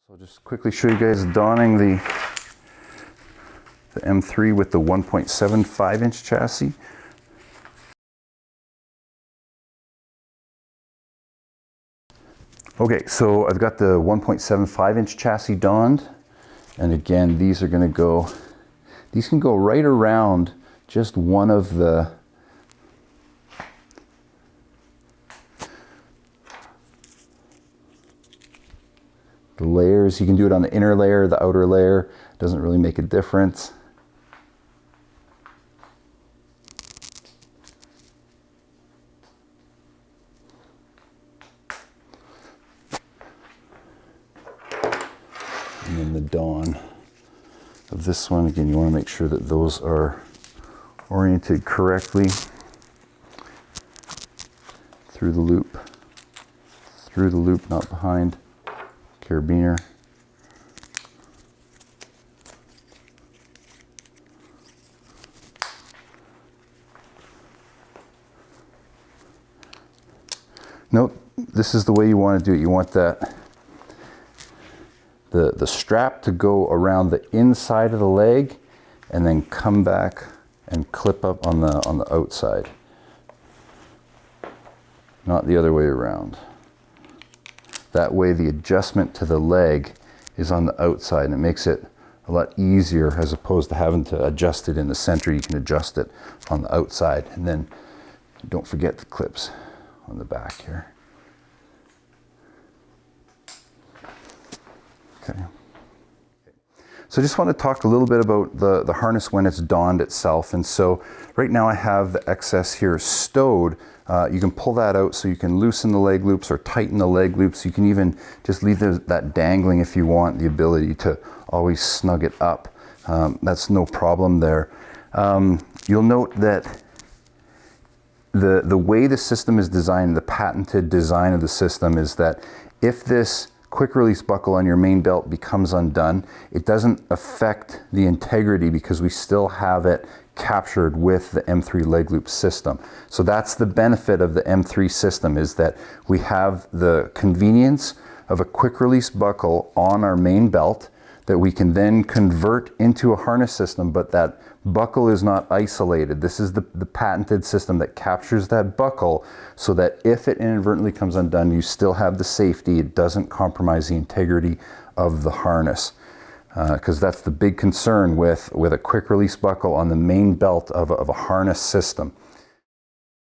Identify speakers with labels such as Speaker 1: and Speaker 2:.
Speaker 1: So I'll just quickly show you guys donning the M3 with the 1.75 inch chassis. Okay, so I've got the 1.75 inch chassis donned, and again, these are going to go, these can go right around just one of the layers. You can do it on the inner layer, the outer layer, doesn't really make a difference. And then the don of this one, again, you want to make sure that those are oriented correctly through the loop, not behind. Carabiner. Note, this is the way you want to do it. You want that the strap to go around the inside of the leg and then come back and clip up on the outside. Not the other way around. That way the adjustment to the leg is on the outside, and it makes it a lot easier as opposed to having to adjust it in the center. You can adjust it on the outside, and then don't forget the clips on the back here. Okay. So I just want to talk a little bit about the harness when it's donned itself. And so right now I have the excess here stowed. You can pull that out so you can loosen the leg loops or tighten the leg loops. You can even just leave that dangling if you want, the ability to always snug it up. That's no problem there. You'll note that the way the system is designed, the patented design of the system, is that if this quick release buckle on your main belt becomes undone, it doesn't affect the integrity because we still have it captured with the M3 leg loop system. So that's the benefit of the M3 system, is that we have the convenience of a quick release buckle on our main belt that we can then convert into a harness system, but that buckle is not isolated. This is the patented system that captures that buckle so that if it inadvertently comes undone, you still have the safety. It doesn't compromise the integrity of the harness. Because that's the big concern with a quick release buckle on the main belt of a harness system.